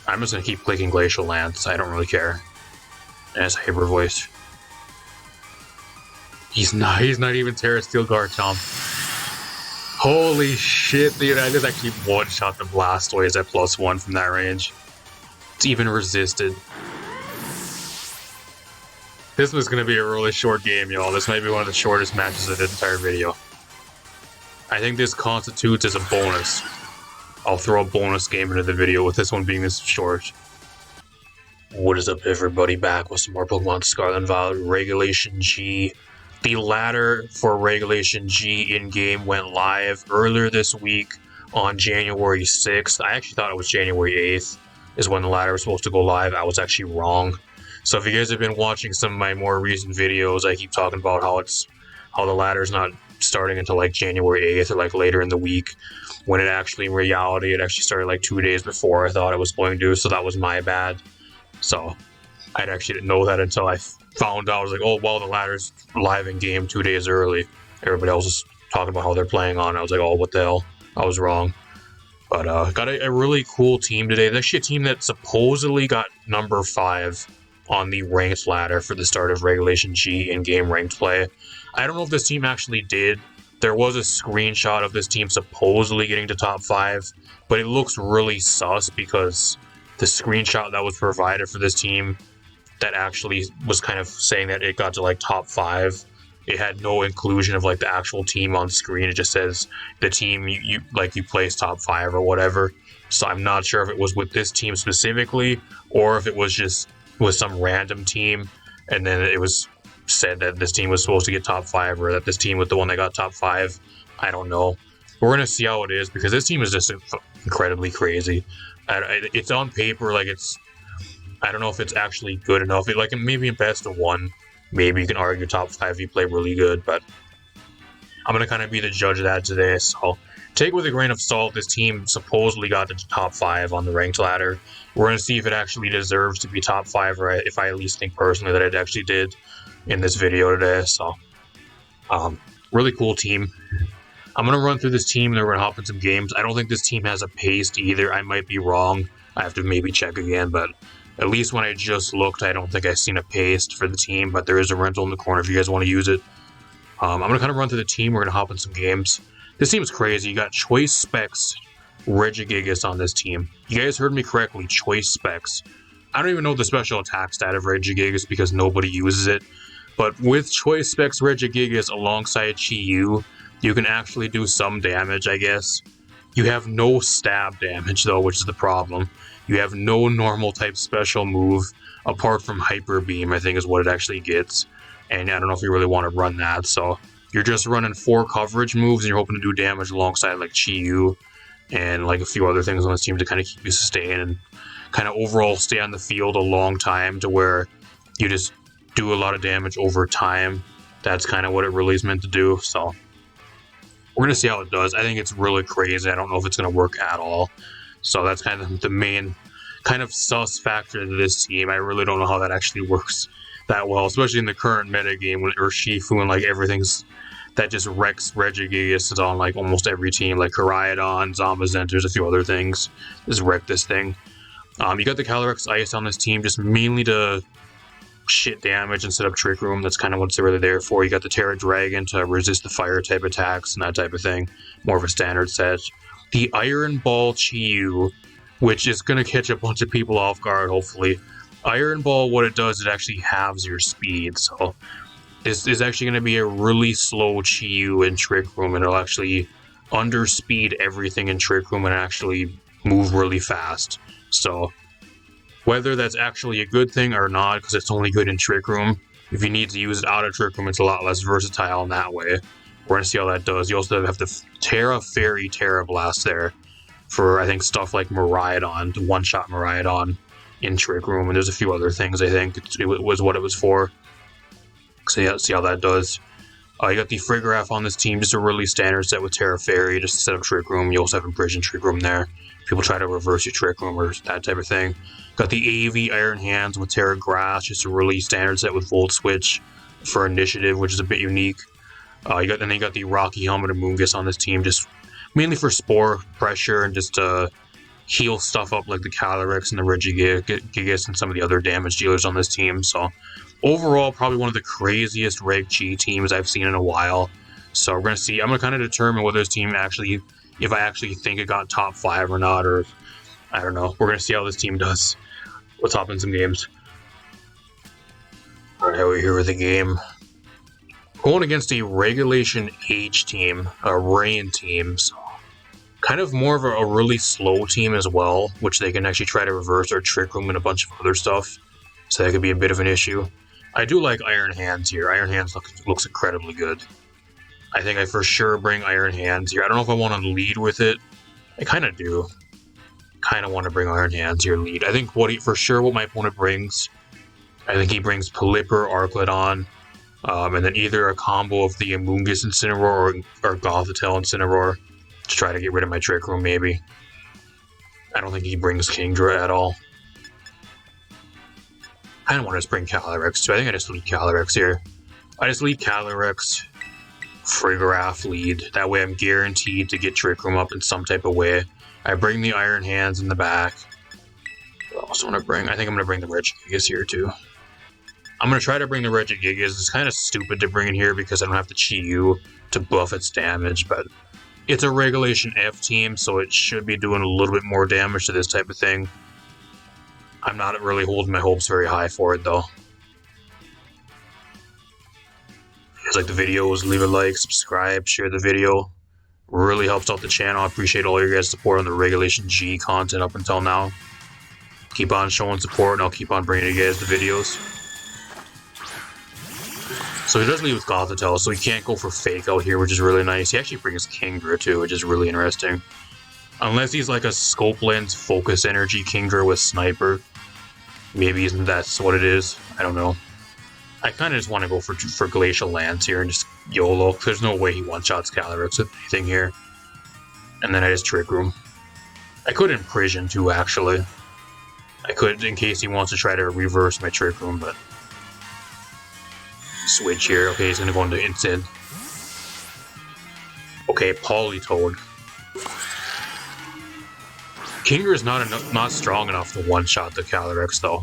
I'm just gonna keep clicking Glacial Lance. I don't really care. And it's Hyper Voice. He's not even Terra Steel Guard, Tom. Holy shit, dude. I just actually one-shot the Blastoise at +1 from that range. It's even resisted. This was going to be a really short game, y'all. This might be one of the shortest matches of the entire video. I think this constitutes as a bonus. I'll throw a bonus game into the video with this one being this short. What is up, everybody? Back with some more Pokemon Scarlet and Violet Regulation G. The ladder for Regulation G in-game went live earlier this week on January 6th. I actually thought it was January 8th is when the ladder was supposed to go live. I was actually wrong. So if you guys have been watching some of my more recent videos, I keep talking about how the ladder's not starting until like January 8th or like later in the week, when it actually, in reality, it actually started like 2 days before I thought it was going to, so that was my bad. So I actually didn't know that until I found out. I was like, oh, well, the ladder's live in game 2 days early. Everybody else was talking about how they're playing on. I was like, oh, what the hell? I was wrong. But got a really cool team today. There's actually a team that supposedly got number 5 on the ranked ladder for the start of Regulation G in-game ranked play. I don't know if this team actually did. There was a screenshot of this team supposedly getting to top 5, but it looks really sus because the screenshot that was provided for this team that actually was kind of saying that it got to like top 5, it had no inclusion of like the actual team on screen. It just says the team you placed top 5 or whatever. So I'm not sure if it was with this team specifically or if it was just with some random team, and then it was said that this team was supposed to get top 5 or that this team was the one that got top 5. I don't know. We're gonna see how it is because this team is just incredibly crazy. It's on paper, like I don't know if it's actually good enough. Like maybe in best of 1, maybe you can argue top 5 if you play really good, but I'm gonna kind of be the judge of that today. So take it with a grain of salt. This team supposedly got to top 5 on the ranked ladder. We're gonna see if it actually deserves to be top 5, or if I at least think personally that it actually did in this video today. So really cool team. I'm gonna run through this team and then we're gonna hop in some games. I don't think this team has a paste either. I might be wrong. I have to maybe check again, but at least when I just looked, I don't think I've seen a paste for the team, but there is a rental in the corner if you guys want to use it. I'm gonna kind of run through the team. We're gonna hop in some games. This team is crazy. You got Choice Specs Regigigas on this team. You guys heard me correctly, Choice Specs. I don't even know the special attack stat of Regigigas because nobody uses it. But with Choice Specs Regigigas alongside Chi-Yu, you can actually do some damage, I guess. You have no stab damage, though, which is the problem. You have no normal type special move, apart from Hyper Beam, I think is what it actually gets. And I don't know if you really want to run that, so you're just running 4 coverage moves, and you're hoping to do damage alongside, like, Chi-Yu, and, like, a few other things on this team to kind of keep you sustained, and kind of overall stay on the field a long time to where you just do a lot of damage over time. That's kind of what it really is meant to do, so we're going to see how it does. I think it's really crazy. I don't know if it's going to work at all. So that's kind of the main kind of sus factor to this team. I really don't know how that actually works that well, especially in the current meta game with Urshifu and like everything's that just wrecks Regigigas is on like almost every team, like Koraidon, Zombazent, there's a few other things just wreck this thing. You got the CALYREX Ice on this team just mainly to shit damage and set up Trick Room. That's kind of what's really there for. You got the Terra Dragon to resist the fire type attacks and that type of thing. More of a standard set. The Iron Ball Chi-Yu, which is going to catch a bunch of people off guard, hopefully. Iron Ball, what it does, it actually halves your speed. So this is actually going to be a really slow Chi-Yu in Trick Room, and it'll actually underspeed everything in Trick Room and actually move really fast. So whether that's actually a good thing or not, because it's only good in Trick Room, if you need to use it out of Trick Room, it's a lot less versatile in that way. We're going to see how that does. You also have the Terra Fairy Terra Blast there for, I think, stuff like Miraidon, the one-shot Miraidon in Trick Room, and there's a few other things, I think, it was what it was for. So yeah, see how that does. You got the Frigoraph on this team, just a really standard set with Terra Fairy, just to set up Trick Room. You also have a Bridge in Trick Room there. People try to reverse your Trick Room or that type of thing. Got the AV Iron Hands with Terra Grass, just a really standard set with Volt Switch for Initiative, which is a bit unique. You got the Rocky Helmet of Moongus on this team, just mainly for Spore pressure and just to heal stuff up like the CALYREX and the regigigas and some of the other damage dealers on this team. So overall, probably one of the craziest Reg G teams I've seen in a while. So we're going to see. I'm going to kind of determine whether this team actually, if I actually think it got top 5 or not, or I don't know. We're going to see how this team does. Let's hop in some games. Alright, we're here with the game. Going against a Regulation H team, a rain team. So kind of more of a really slow team as well, which they can actually try to reverse or trick room and a bunch of other stuff. So that could be a bit of an issue. I do like Iron Hands here. Iron Hands looks incredibly good. I think I for sure bring Iron Hands here. I don't know if I want to lead with it. I kind of do. Kind of want to bring Iron Hands here lead. I think for sure what my opponent brings, I think he brings Pelipper, Arclodon, and then either a combo of the Amoonguss Incineroar or Gothitelle Incineroar to try to get rid of my Trick Room, maybe. I don't think he brings Kingdra at all. I kind of want to just bring CALYREX too. I think I just lead CALYREX here. I just lead CALYREX, Frigoraph lead. That way I'm guaranteed to get Trick Room up in some type of way. I bring the Iron Hands in the back. I also want to bring, I think I'm going to bring the Regigigas here too. I'm going to try to bring the Regigigas. It's kind of stupid to bring it here because I don't have to Chi-Yu to buff its damage, but it's a Regulation F team, so it should be doing a little bit more damage to this type of thing. I'm not really holding my hopes very high for it, though. If you guys like the videos, leave a like, subscribe, share the video. Really helps out the channel. I appreciate all your guys' support on the Regulation G content up until now. Keep on showing support, and I'll keep on bringing you guys the videos. So he does lead with Gothitelle, so he can't go for Fake Out here, which is really nice. He actually brings Kingdra too, which is really interesting. Unless he's like a Scope Lens Focus Energy Kingdra with Sniper. Maybe that's what it is. I don't know. I kind of just want to go for Glacial Lance here and just YOLO. There's no way he one-shots CALYREX with anything here. And then I just Trick Room. I could Imprison too, actually. I could, in case he wants to try to reverse my Trick Room, but... Switch here. Okay, he's going to go into Instant. Okay, Politoed. Kingdra is not strong enough to one-shot the CALYREX, though.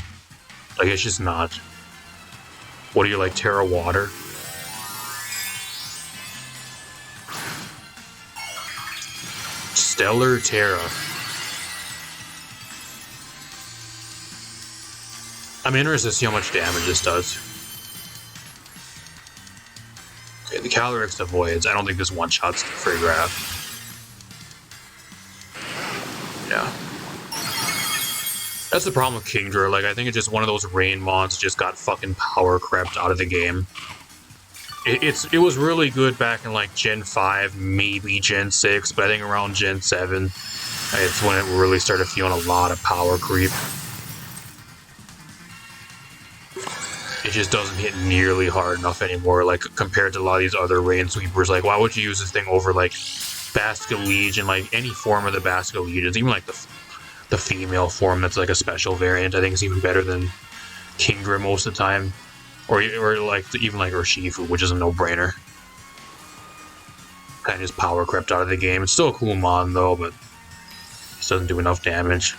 Like, it's just not. What do you like, Terra Water? Stellar Terra. I'm interested to see how much damage this does. Okay, the CALYREX avoids. I don't think this one-shots the Frigoraph. Yeah. That's the problem with Kingdra. Like, I think it's just one of those rain mons just got fucking power crept out of the game. It was really good back in, like, Gen 5, maybe Gen 6, but I think around Gen 7, it's when it really started feeling a lot of power creep. It just doesn't hit nearly hard enough anymore, like, compared to a lot of these other rain sweepers. Like, why would you use this thing over, like, Basculege and, like, any form of the Basculeges, even, like, the female form that's, like, a special variant, I think is even better than Kingdra most of the time. Or like, even, like, Urshifu, which is a no-brainer. Kind of just power crept out of the game. It's still a cool mon, though, but it doesn't do enough damage.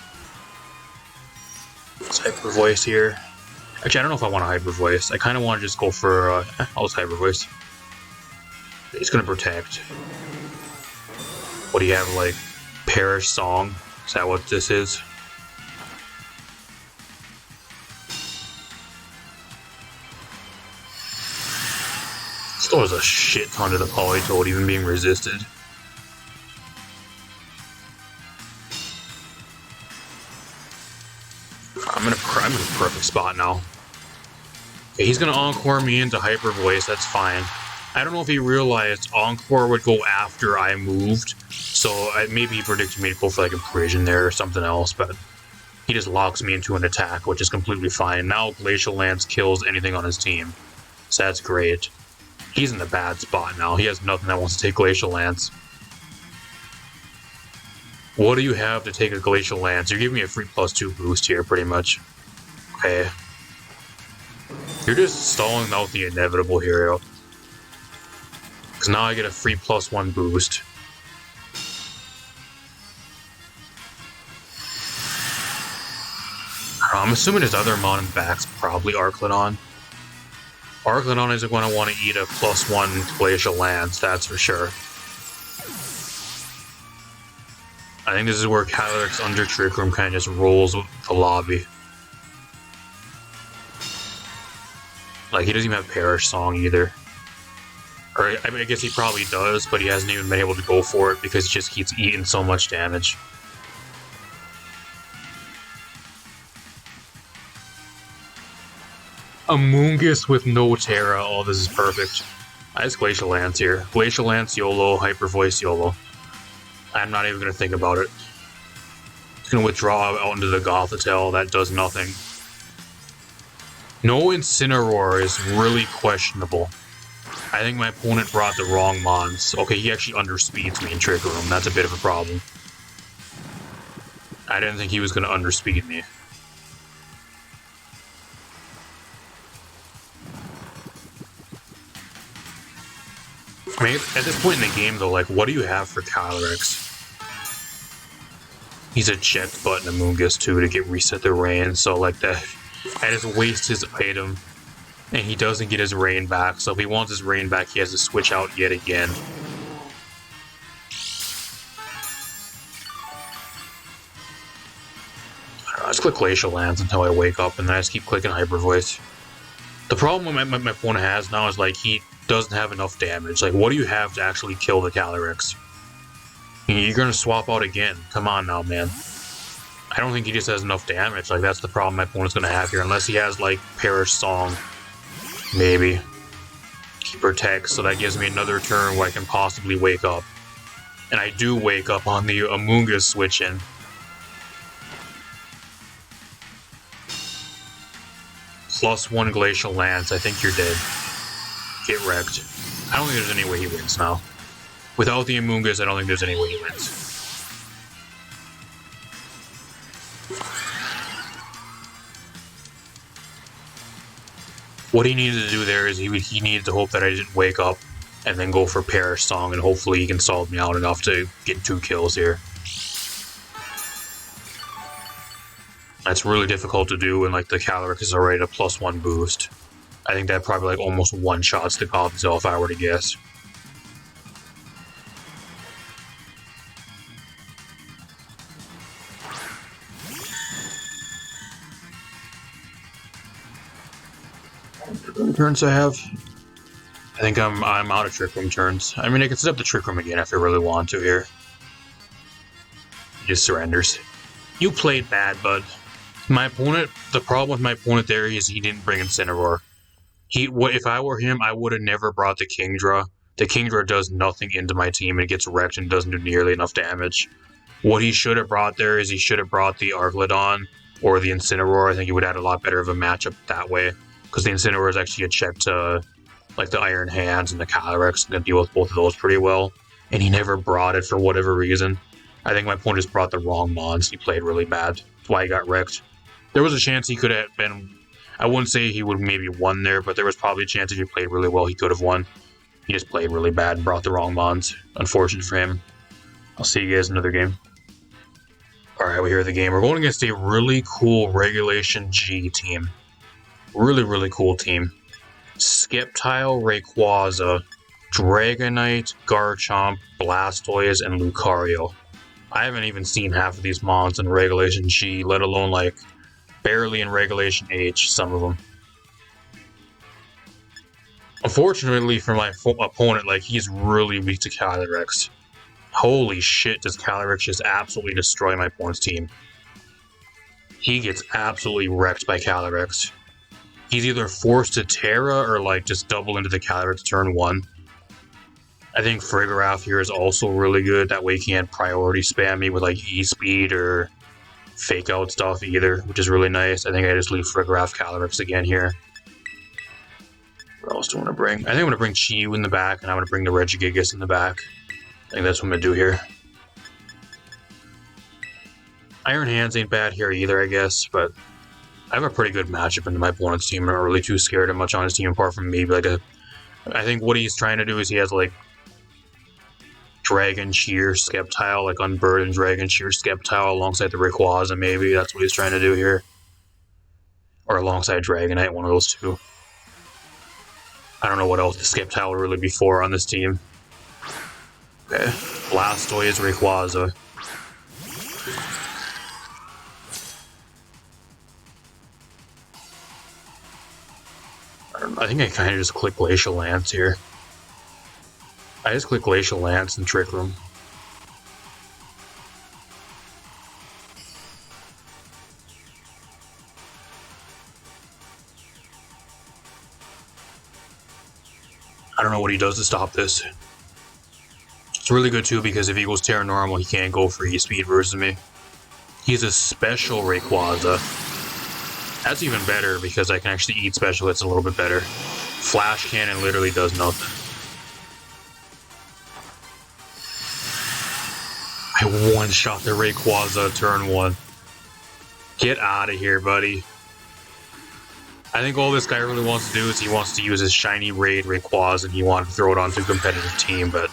Let's Hyper Voice here. Actually, I don't know if I want a Hyper Voice. I kind of want to just go for, I'll just Hyper Voice. He's going to Protect. What do you have, like, Perish Song? Is that what this is? Still has a shit ton of the Politoed even being resisted. I'm in a perfect spot now. Okay, he's gonna Encore me into Hyper Voice, that's fine. I don't know if he realized Encore would go after I moved, so maybe he predicted me to go for like Imprison there or something else, but he just locks me into an attack, which is completely fine. Now Glacial Lance kills anything on his team, so that's great. He's in the bad spot now. He has nothing that wants to take Glacial Lance. What do you have to take a Glacial Lance? You're giving me a free +2 boost here, pretty much. Okay. You're just stalling out the inevitable hero. Because now I get a free +1 boost. I'm assuming his other mon in the back's probably Arclodon. Arclodon isn't going to want to eat a +1 Glacial Lance, that's for sure. I think this is where CALYREX under Trick Room kind of just rolls with the lobby. Like, he doesn't even have Perish Song either. Or, I mean, I guess he probably does, but he hasn't even been able to go for it because he just keeps eating so much damage. Amoonguss with no Terra. Oh, this is perfect. I just Glacial Lance here. Glacial Lance, YOLO, Hyper Voice, YOLO. I'm not even going to think about it. It's going to withdraw out into the Gothitelle. That does nothing. No Incineroar is really questionable. I think my opponent brought the wrong mons. Okay, he actually underspeeds me in Trick Room. That's a bit of a problem. I didn't think he was going to underspeed me. I mean, at this point in the game, though, like, what do you have for CALYREX? He's a checked button Amoonguss, too, to get reset the rain, so, like, that... I just waste his item, and he doesn't get his rain back, so if he wants his rain back, he has to switch out yet again. I just click Glacial Lance until I wake up, and then I just keep clicking Hyper Voice. The problem my opponent has now is, like, he doesn't have enough damage. Like, what do you have to actually kill the CALYREX? You're gonna swap out again. Come on now, man. I don't think he just has enough damage. Like, that's the problem my opponent's gonna have here. Unless he has, like, Perish Song. Maybe. He protects, so that gives me another turn where I can possibly wake up. And I do wake up on the Amoonguss switch-in. +1 Glacial Lance. I think you're dead. Get wrecked. I don't think there's any way he wins now. Without the Amoonguss, I don't think there's any way he wins. What he needed to do there is he needed to hope that I didn't wake up and then go for Perish Song, and hopefully he can solve me out enough to get 2 kills here. That's really difficult to do when, like, the CALYREX is already a +1 boost. I think that probably, like, almost one-shots the Gothitelle if I were to guess. Turns I have. I think I'm out of Trick Room turns. I mean, I can set up the Trick Room again if I really want to here. He just surrenders. You played bad, bud. My opponent, the problem with my opponent there is he didn't bring Incineroar. If I were him, I would have never brought the Kingdra. The Kingdra does nothing into my team and gets wrecked and doesn't do nearly enough damage. What he should have brought there is he should have brought the Arclodon or the Incineroar. I think he would have had a lot better of a matchup that way. Because the Incineroar is actually a check to, like, the Iron Hands and the CALYREX, and can deal with both of those pretty well. And he never brought it for whatever reason. I think my opponent just brought the wrong mons. He played really bad. That's why he got wrecked. There was a chance he could have been... I wouldn't say he would have maybe won there, but there was probably a chance if he played really well, he could have won. He just played really bad and brought the wrong mons. Unfortunate for him. I'll see you guys in another game. Alright, we're here at the game. We're going against a really cool Regulation G team. Really, really cool team. Sceptile, Rayquaza, Dragonite, Garchomp, Blastoise, and Lucario. I haven't even seen half of these mons in Regulation G, let alone, like, barely in Regulation H, some of them. Unfortunately for my opponent, like, he's really weak to CALYREX. Holy shit, does CALYREX just absolutely destroy my opponent's team. He gets absolutely wrecked by CALYREX. He's either forced to Terra or, like, just double into the CALYREX turn 1. I think Frigoraph here is also really good. That way he can't priority spam me with, like, E-Speed or fake out stuff either, which is really nice. I think I just leave Frigoraph CALYREX again here. What else do I want to bring? I think I'm going to bring Chi-Yu in the back, and I'm going to bring the Regigigas in the back. I think that's what I'm going to do here. Iron Hands ain't bad here either, I guess, but I have a pretty good matchup into my opponent's team. I'm not really too scared of much on his team apart from me. But, like, I think what he's trying to do is he has, like, Dragon Shear Sceptile, like Unburdened Dragon Shear Sceptile alongside the Rayquaza, maybe. That's what he's trying to do here. Or alongside Dragonite, one of those two. I don't know what else to skip Tower really before on this team. Okay. Blastoise, Rayquaza. I think I kind of just click Glacial Lance here. I just click Glacial Lance and Trick Room. I don't know what he does to stop this. It's really good too because if he goes Terra Normal, he can't go for E-Speed versus me. He's a special Rayquaza. That's even better because I can actually eat special hits a little bit better. Flash Cannon literally does nothing. I one-shot the Rayquaza turn 1. Get out of here, buddy. I think all this guy really wants to do is he wants to use his shiny Raid Rayquaza and he wanted to throw it onto a competitive team, but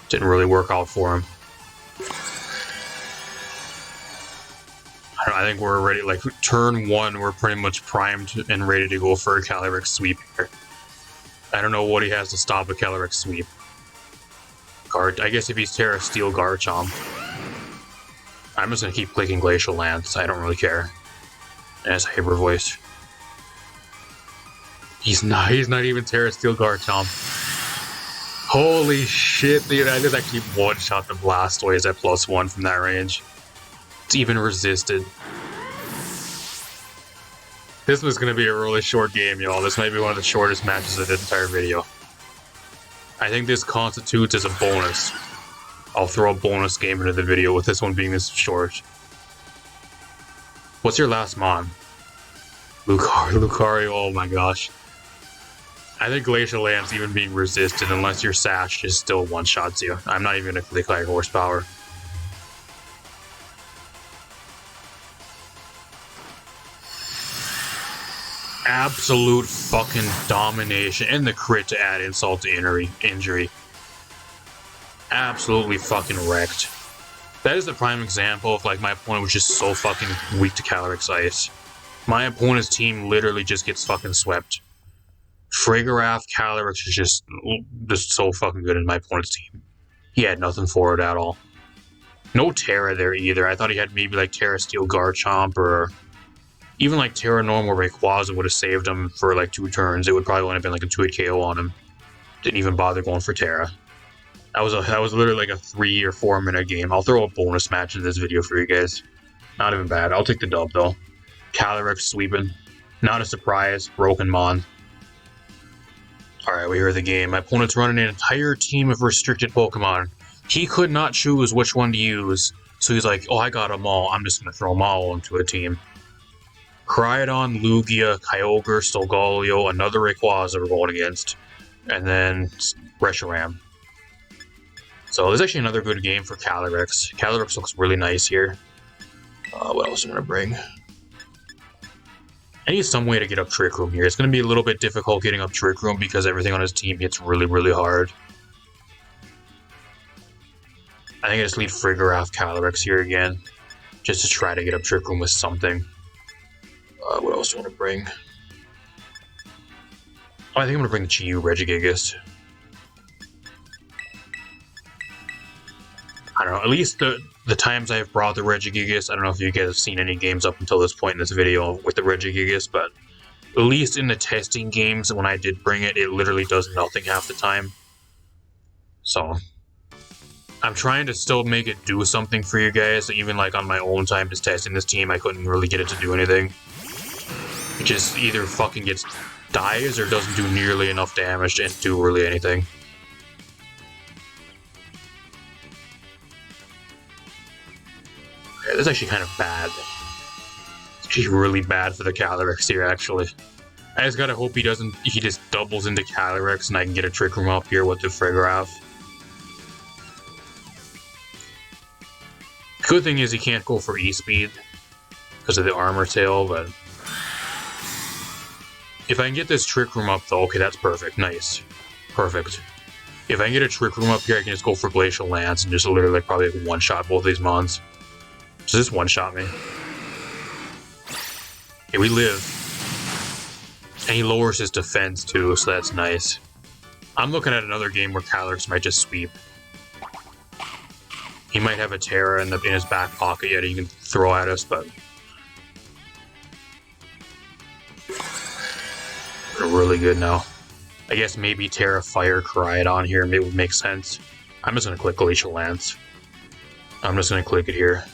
didn't really work out for him. I think we're ready, like turn 1, we're pretty much primed and ready to go for a CALYREX sweep here. I don't know what he has to stop a CALYREX sweep. I guess if he's Terra Steel Garchomp. I'm just gonna keep clicking Glacial Lance, I don't really care. And it's Hyper Voice. He's not even Terra Steel Garchomp. Holy shit, dude, I just actually one-shot the Blastoise at +1 from that range. It's even resisted. This was going to be a really short game, y'all. This might be one of the shortest matches of the entire video. I think this constitutes as a bonus. I'll throw a bonus game into the video with this one being this short. What's your last mon? Lucario, oh my gosh. I think Glacial Lance even being resisted unless your Sash just still one-shots you. I'm not even going to click High Horsepower. Absolute fucking domination. And the crit to add insult to injury. Absolutely fucking wrecked. That is the prime example of like my opponent was just so fucking weak to CALYREX Ice. My opponent's team literally just gets fucking swept. Frigoraph, CALYREX is just so fucking good in my opponent's team. He had nothing for it at all. No Terra there either. I thought he had maybe like Terra Steel Garchomp or even like Terra Normal Rayquaza would have saved him for like 2 turns. It would probably only have been like a 2-hit KO on him. Didn't even bother going for Terra. That was literally like a 3 or 4 minute game. I'll throw a bonus match in this video for you guys. Not even bad. I'll take the dub though. CALYREX sweeping. Not a surprise. Broken Mon. Alright, we hear the game. My opponent's running an entire team of restricted Pokemon. He could not choose which one to use. So he's like, oh, I got them all. I'm just going to throw them all into a team. Cryogon, Lugia, Kyogre, Solgaleo, another Rayquaza we're going against. And then Reshiram. So this is actually another good game for CALYREX. CALYREX looks really nice here. What else am I going to bring? I need some way to get up Trick Room here. It's going to be a little bit difficult getting up Trick Room because everything on his team hits really, really hard. I think I just leave Frigoraph CALYREX here again. Just to try to get up Trick Room with something. What else do I want to bring? Oh, I think I'm going to bring the Chi-Yu Regigigas. I don't know, at least the times I've brought the Regigigas, I don't know if you guys have seen any games up until this point in this video with the Regigigas, but at least in the testing games, when I did bring it, it literally does nothing half the time. So, I'm trying to still make it do something for you guys, even like on my own time just testing this team, I couldn't really get it to do anything. It just either fucking dies or doesn't do nearly enough damage to do really anything. This is actually kind of bad. It's actually really bad for the CALYREX here, actually. I just gotta hope he just doubles into CALYREX and I can get a Trick Room up here with the Frigoraph. Good thing is he can't go for E-Speed because of the Armor Tail, but if I can get this Trick Room up though, okay, that's perfect. Nice. Perfect. If I can get a Trick Room up here, I can just go for Glacial Lance and just literally like probably like one-shot both these mons. So just one-shot me. Okay, we live. And he lowers his defense too, so that's nice. I'm looking at another game where CALYREX might just sweep. He might have a Terra in his back pocket yet he can throw at us, but we're really good now. I guess maybe Terra Fire Koraidon here would make sense. I'm just gonna click Glacial Lance. I'm just gonna click it here.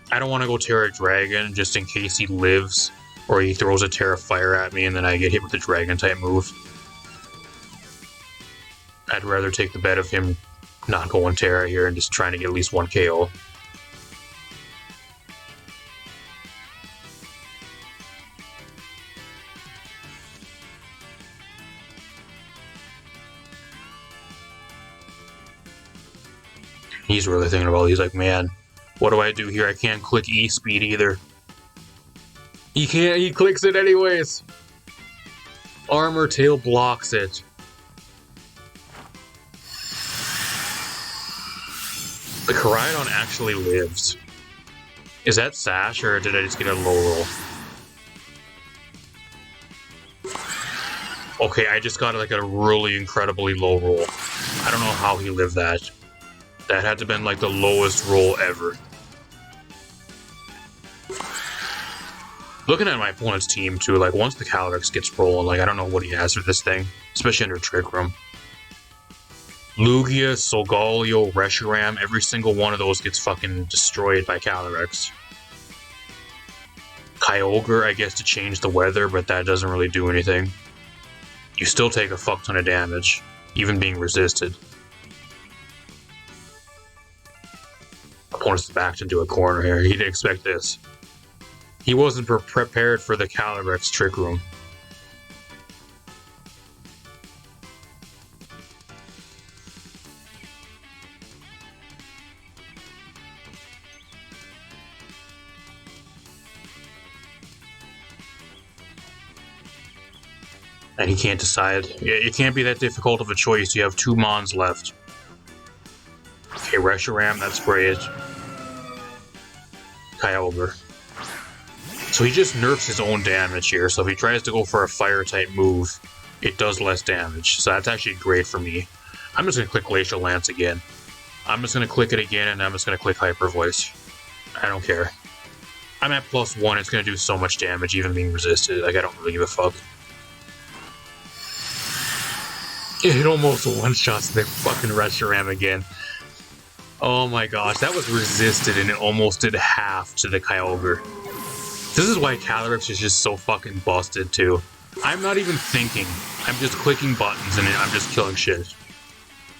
I don't want to go Terra Dragon just in case he lives or he throws a Terra Fire at me and then I get hit with the Dragon type move. I'd rather take the bet of him not going Terra here and just trying to get at least one KO. He's really thinking about it. He's like, man, what do I do here? I can't click E-Speed either. He can't, he clicks it anyways. Armor Tail blocks it. The Koraidon actually lives. Is that Sash or did I just get a low roll? Okay, I just got like a really incredibly low roll. I don't know how he lived that. That had to have been like the lowest roll ever. Looking at my opponent's team too, like once the CALYREX gets rolling, like I don't know what he has for this thing, especially under Trick Room. Lugia, Solgaleo, Reshiram, every single one of those gets fucking destroyed by CALYREX. Kyogre, I guess to change the weather, but that doesn't really do anything. You still take a fuck ton of damage, even being resisted. Opponent's backed into a corner here. He didn't expect this. He wasn't prepared for the CALYREX Trick Room. And he can't decide. It can't be that difficult of a choice. You have 2 Mons left. Okay, Reshiram, that's great. Kyogre. So he just nerfs his own damage here, so if he tries to go for a fire-type move, it does less damage. So that's actually great for me. I'm just going to click Glacial Lance again. I'm just going to click it again, and I'm just going to click Hyper Voice. I don't care. I'm at +1, it's going to do so much damage, even being resisted. Like, I don't really give a fuck. It almost one-shots the fucking Reshiram again. Oh my gosh, that was resisted and it almost did half to the Kyogre. This is why CALYREX is just so fucking busted too. I'm not even thinking. I'm just clicking buttons and I'm just killing shit.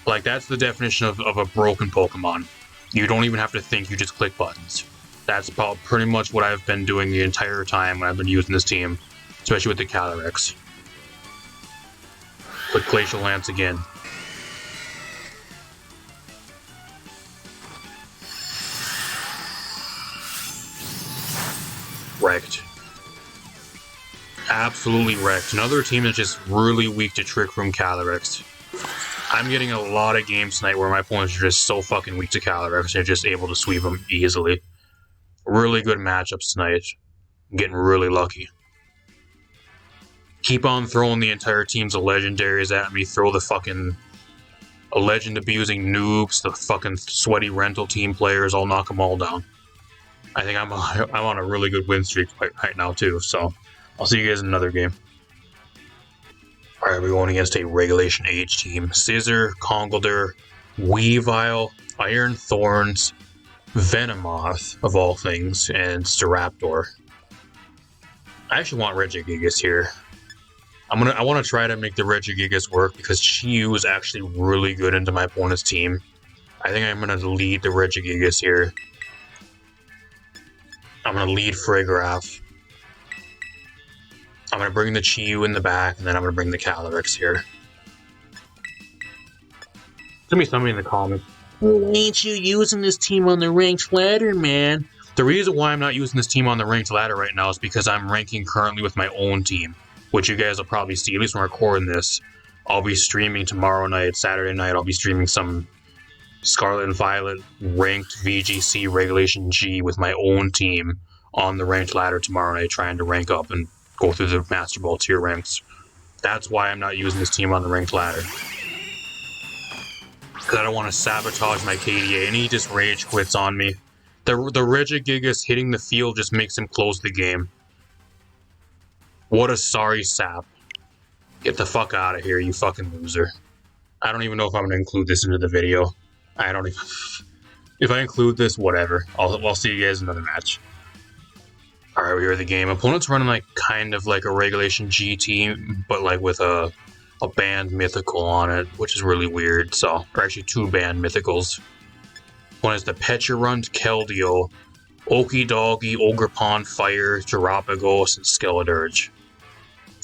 Like, that's the definition of a broken Pokemon. You don't even have to think, you just click buttons. That's pretty much what I've been doing the entire time when I've been using this team, especially with the CALYREX. Click Glacial Lance again. Wrecked. Absolutely wrecked. Another team that's just really weak to Trick Room CALYREX. I'm getting a lot of games tonight where my opponents are just so fucking weak to CALYREX, they're just able to sweep them easily. Really good matchups tonight. I'm getting really lucky. Keep on throwing the entire teams of legendaries at me. Throw the fucking legend abusing noobs, the fucking sweaty rental team players. I'll knock them all down. I think I'm on a really good win streak right now too. So I'll see you guys in another game. All right, we're going against a Regulation H team: Scizor, Conkeldurr, Weavile, Iron Thorns, Venomoth of all things, and Staraptor. I actually want Regigigas here. I want to try to make the Regigigas work because Chi-Yu is actually really good into my opponent's team. I think I'm going to lead the Regigigas here. I'm going to lead Frigoraph. I'm going to bring the Chi-Yu in the back, and then I'm going to bring the CALYREX here. Tell me somebody in the comments. Well, ain't you using this team on the ranked ladder, man? The reason why I'm not using this team on the ranked ladder right now is because I'm ranking currently with my own team, which you guys will probably see, at least when I'm recording this. I'll be streaming tomorrow night, Saturday night, I'll be streaming some Scarlet and Violet ranked VGC Regulation G with my own team on the ranked ladder tomorrow night trying to rank up and go through the Master Ball tier ranks. That's why I'm not using this team on the ranked ladder. Because I don't want to sabotage my KDA, and he just rage quits on me. The regigigas hitting the field just makes him close the game. What a sorry sap. Get the fuck out of here, you fucking loser. I don't even know if I'm going to include this into the video. I don't even... If I include this, whatever. I'll see you guys in another match. Alright, we are the game. Opponent's running like kind of like a Regulation G team, but like with a banned mythical on it, which is really weird. So, or actually 2 banned mythicals. One is the Pecharunt, Keldeo, Okidogi, Ogrepon, Fire, Terapagos, and Skeledirge.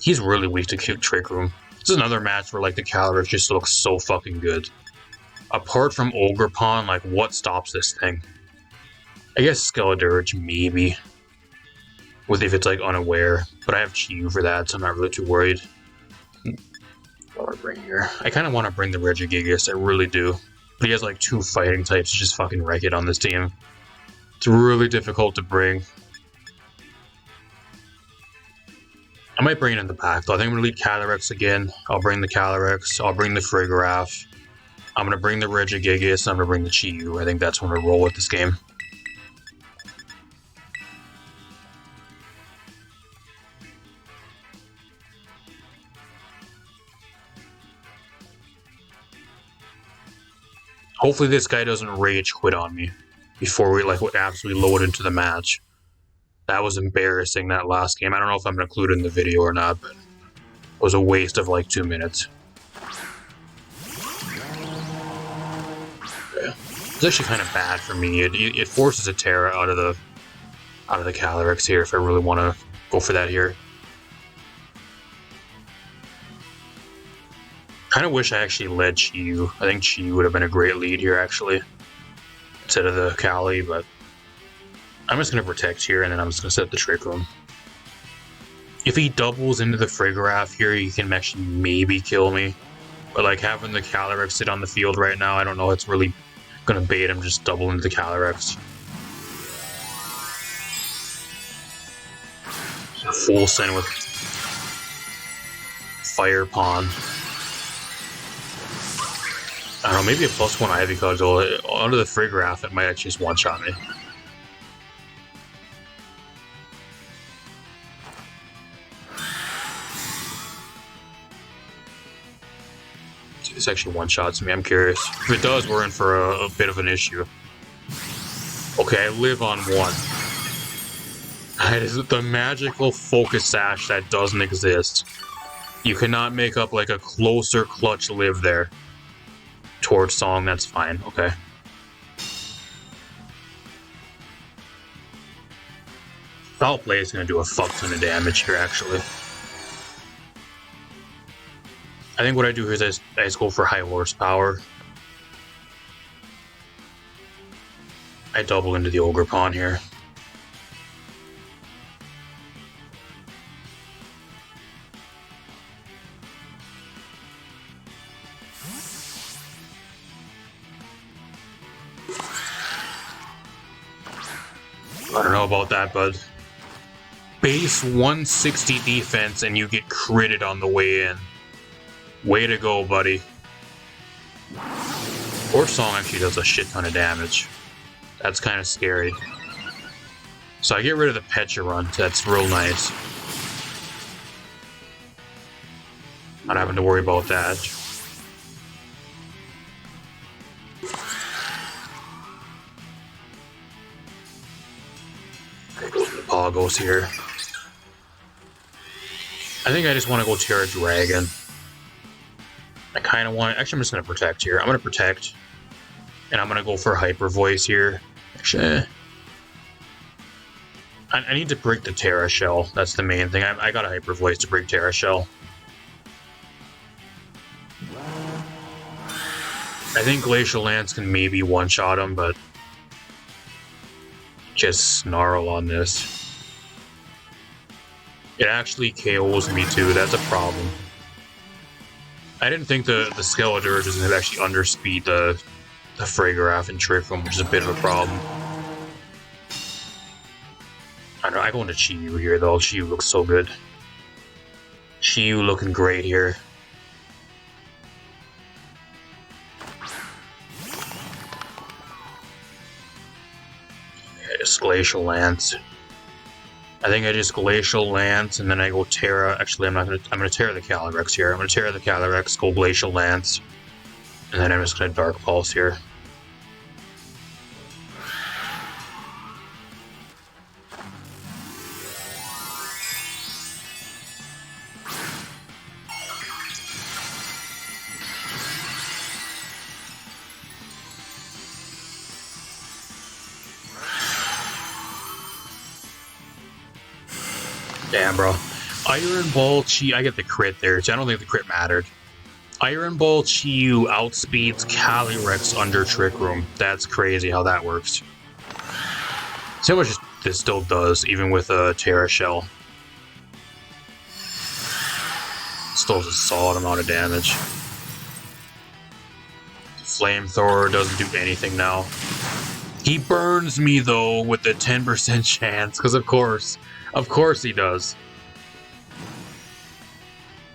He's really weak to Trick Room. This is another match where like the CALYREX just looks so fucking good. Apart from Ogrepon, like what stops this thing? I guess Skeledirge, maybe. With if it's like unaware. But I have Chi-Yu for that, so I'm not really too worried. What do I bring here? I kind of want to bring the Regigigas, I really do. But he has like 2 fighting types to just fucking wreck it on this team. It's really difficult to bring. I might bring it in the back though. I think I'm going to lead CALYREX again. I'll bring the CALYREX. I'll bring the Frigoraph. I'm going to bring the Regigigas. I'm going to bring the Chi-Yu. I think that's when I roll with this game. Hopefully this guy doesn't rage quit on me before we like absolutely load into the match. That was embarrassing, that last game. I don't know if I'm going to include it in the video or not, but it was a waste of like 2 minutes. Okay. It's actually kind of bad for me. It forces a Terra out of the CALYREX here if I really want to go for that here. Kind of wish I actually led Chi-Yu. I think Chi-Yu would have been a great lead here, actually, instead of the caly, but I'm just going to protect here, and then I'm just going to set the Trick Room. If he doubles into the Frigoraph here, he can actually maybe kill me. But like having the CALYREX sit on the field right now, I don't know, it's really going to bait him just double into the CALYREX. Full send with Fire Pawn. I don't know, maybe a +1 Ivy Cudgel. Under the Frigoraph, it might actually just one-shot me. This actually one-shots me, I'm curious. If it does, we're in for a bit of an issue. Okay, I live on 1. That is the magical focus sash that doesn't exist. You cannot make up like a closer clutch live there. Towards Song, that's fine, okay. Foul Play is going to do a fuck ton of damage here, actually. I think what I do here is I just go for high horsepower. I double into the Ogrepon here. I don't know about that, bud. Base 160 defense and you get critted on the way in. Way to go, buddy. Or Song actually does a shit ton of damage. That's kind of scary. So I get rid of the Pecharunt. That's real nice. Not having to worry about that. Poggos here. I think I just want to go Terra Dragon. I kind of want... Actually, I'm just going to protect here. I'm going to protect. And I'm going to go for Hyper Voice here. Actually... I need to break the Terra Shell. That's the main thing. I got a Hyper Voice to break Terra Shell. I think Glacial Lance can maybe one-shot him, but... Just snarl on this. It actually KOs me too, that's a problem. I didn't think the Skeledirge was going to actually underspeed the Frigoraph and Trick Room, which is a bit of a problem. I don't know, I go into Chiyu here though. Chiyu looks so good. Chiyu looking great here. Just Glacial Lance. I think I just Glacial Lance and then I go Terra. Actually, I'm gonna Terra the CALYREX here. I'm gonna Terra the CALYREX, go Glacial Lance, and then I'm just gonna Dark Pulse here. Damn, bro. Iron Ball Chi. I get the crit there, so I don't think the crit mattered. Iron Ball Chiyu outspeeds CALYREX under Trick Room. That's crazy how that works. See how much this still does, even with a Terra Shell. Still does a solid amount of damage. Flamethrower doesn't do anything now. He burns me though with the 10% chance, because of course he does.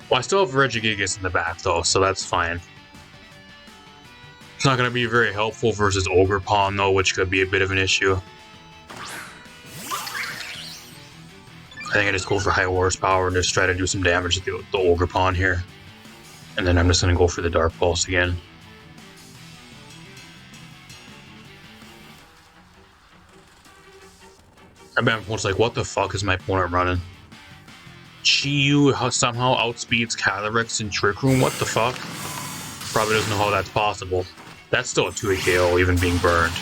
Well, I still have Regigigas in the back though, so that's fine. It's not going to be very helpful versus Ogre Pawn though, which could be a bit of an issue. I think I just go for high horsepower and just try to do some damage to the Ogre Pawn here. And then I'm just going to go for the Dark Pulse again. I bet everyone's like, what the fuck is my opponent running? Chiyu somehow outspeeds CALYREX in Trick Room? What the fuck? Probably doesn't know how that's possible. That's still a 2-hit KO, even being burned.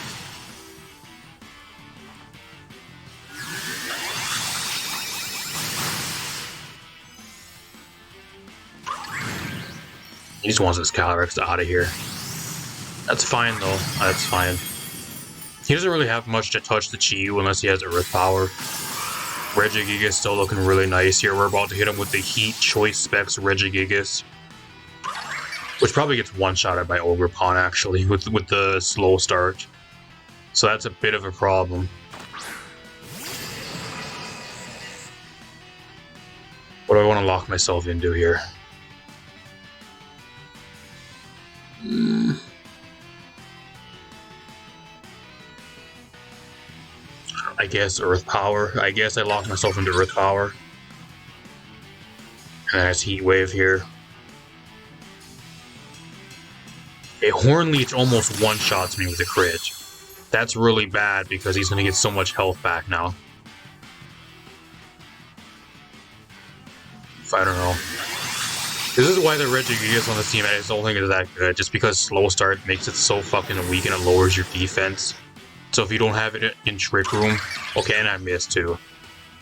He just wants his CALYREX out of here. That's fine though, that's fine. He doesn't really have much to touch the Chiyu unless he has Earth Power. Regigigas still looking really nice here. We're about to hit him with the Heat Choice Specs Regigigas, which probably gets one-shotted by Ogre Pawn actually with the slow start. So that's a bit of a problem. What do I want to lock myself into here? I guess Earth Power. I guess I locked myself into Earth Power. And that's Heat Wave here. A Horn Leech almost one-shots me with a crit. That's really bad because he's going to get so much health back now. I don't know. This is why the Regigigas on this team, I just don't think it's that good. Just because Slow Start makes it so fucking weak and it lowers your defense. So if you don't have it in Trick Room... Okay, and I missed too.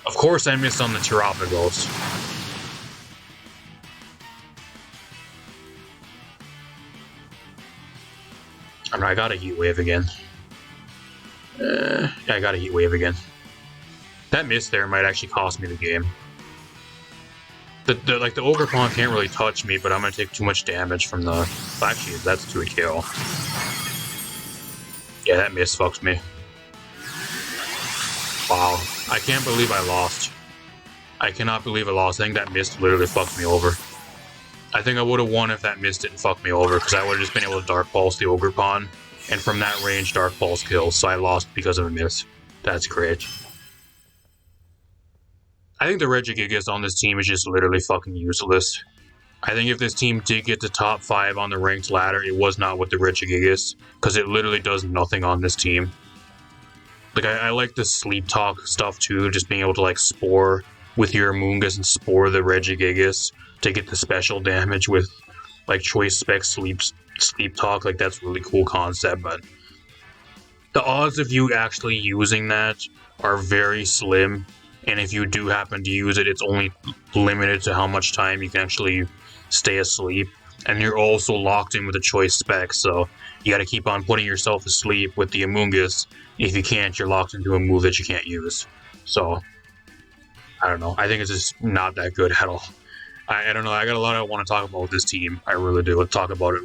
Of course I missed on the Terapagos. I got a Heat Wave again. Yeah, I got a Heat Wave again. That miss there might actually cost me the game. The Ogre Pawn can't really touch me, but I'm gonna take too much damage from the... Actually, that's 2-hit KO. Yeah, that miss fucks me. Wow. I can't believe I lost. I cannot believe I lost. I think that mist literally fucked me over. I think I would have won if that mist didn't fuck me over, because I would have just been able to Dark Pulse the Ogre Pawn, and from that range, Dark Pulse kills, so I lost because of a miss. That's great. I think the Regigigas on this team is just literally fucking useless. I think if this team did get to top 5 on the ranked ladder, it was not with the Regigigas, because it literally does nothing on this team. Like, I like the Sleep Talk stuff too, just being able to like Spore with your Amoonguss and Spore the Regigigas to get the special damage with like Choice Spec Sleep Talk. Like, that's a really cool concept, but the odds of you actually using that are very slim. And if you do happen to use it, it's only limited to how much time you can actually stay asleep. And you're also locked in with a choice spec, so you gotta keep on putting yourself asleep with the Amoonguss. If you can't, you're locked into a move that you can't use. So, I don't know. I think it's just not that good at all. I don't know. I got a lot I want to talk about with this team. I really do. Let's talk about it.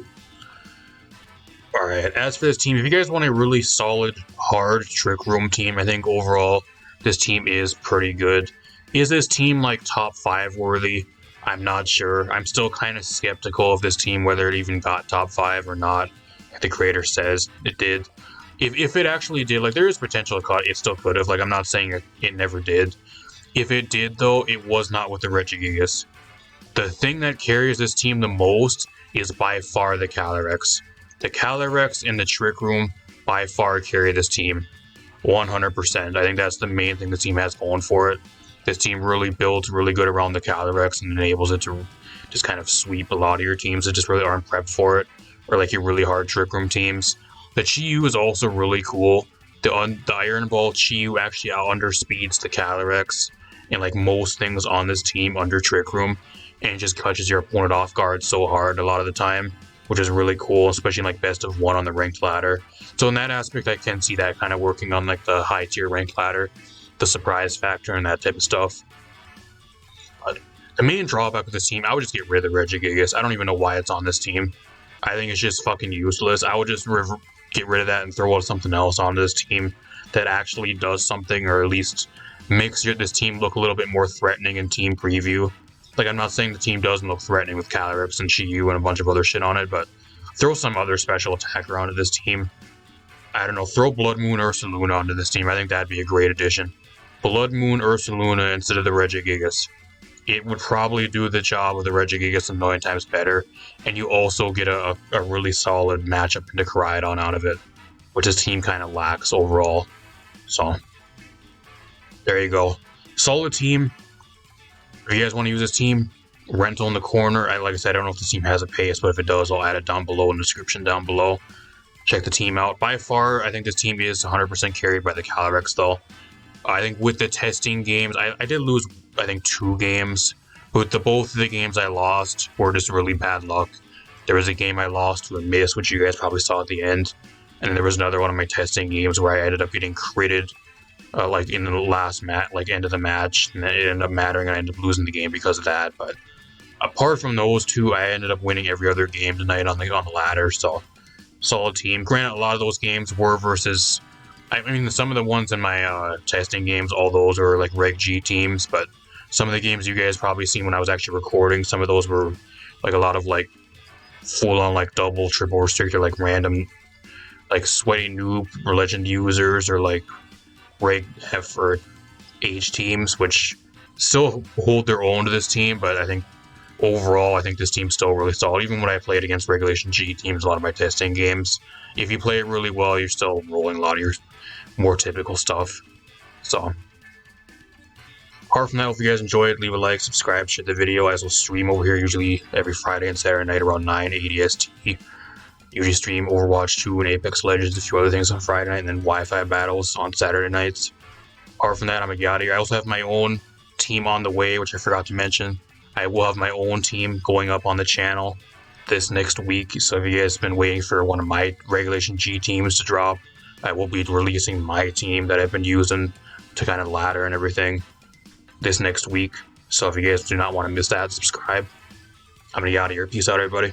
Alright, as for this team, if you guys want a really solid, hard Trick Room team, I think overall this team is pretty good. Is this team like top 5 worthy? I'm not sure. I'm still kind of skeptical of this team, whether it even got top 5 or not. Like the creator says it did. If it actually did, like there is potential to cut, it still could have. Like I'm not saying it never did. If it did though, it was not with the regigigas. The thing that carries this team the most is by far the CALYREX. The CALYREX and the Trick Room by far carry this team 100%. I think that's the main thing the team has going for it. This team really builds really good around the CALYREX and enables it to just kind of sweep a lot of your teams that just really aren't prepped for it, or like your really hard Trick Room teams. The Chi-Yu is also really cool. The Iron Ball Chi-Yu actually out underspeeds the CALYREX and like most things on this team under Trick Room, and it just catches your opponent off guard so hard a lot of the time, which is really cool, especially in like best of 1 on the ranked ladder. So in that aspect, I can see that kind of working on like the high tier ranked ladder, the surprise factor and that type of stuff. But the main drawback with this team, I would just get rid of the regigigas. I don't even know why it's on this team. I think it's just fucking useless. I would just get rid of that and throw out something else onto this team that actually does something, or at least makes this team look a little bit more threatening in team preview. Like, I'm not saying the team doesn't look threatening with CALYREX and Chi-Yu and a bunch of other shit on it, but throw some other special attacker onto this team. I don't know, throw Blood Moon Ursaluna onto this team. I think that'd be a great addition. Blood Moon Ursaluna instead of the regigigas. It would probably do the job of the regigigas a million times better, and you also get a really solid matchup into Koraidon out of it, which this team kind of lacks overall. So, there you go. Solid team. If you guys want to use this team, rental in the corner. Like I said, I don't know if this team has a paste, but if it does, I'll add it down below in the description down below. Check the team out. By far, I think this team is 100% carried by the CALYREX, though. I think with the testing games, I did lose, I think, 2 games. But both of the games I lost were just really bad luck. There was a game I lost to a miss, which you guys probably saw at the end. And then there was another one of my testing games where I ended up getting critted, like in the last end of the match. And it ended up mattering, and I ended up losing the game because of that. But apart from those 2, I ended up winning every other game tonight on the ladder. So, solid team. Granted, a lot of those games were versus... I mean, some of the ones in my testing games, all those were like Reg G teams, but some of the games you guys probably seen when I was actually recording, some of those were like a lot of like full-on like double, triple restricted, like random, like sweaty noob or legend users, or like Reg F or H teams, which still hold their own to this team, but I think overall, I think this team's still really solid. Even when I played against Regulation G teams, a lot of my testing games, if you play it really well, you're still rolling a lot of your more typical stuff. So, apart from that, if you guys enjoyed, leave a like, subscribe, share the video. I will stream over here usually every Friday and Saturday night around 9 ADST. Usually stream Overwatch 2 and Apex Legends, a few other things on Friday night, and then Wi-Fi battles on Saturday nights. Apart from that, I'm out of here. I also have my own team on the way, which I forgot to mention. I will have my own team going up on the channel this next week. So if you guys have been waiting for one of my Regulation G teams to drop, I will be releasing my team that I've been using to kind of ladder and everything this next week. So if you guys do not want to miss that, subscribe. I'm gonna get out of here. Peace out, everybody.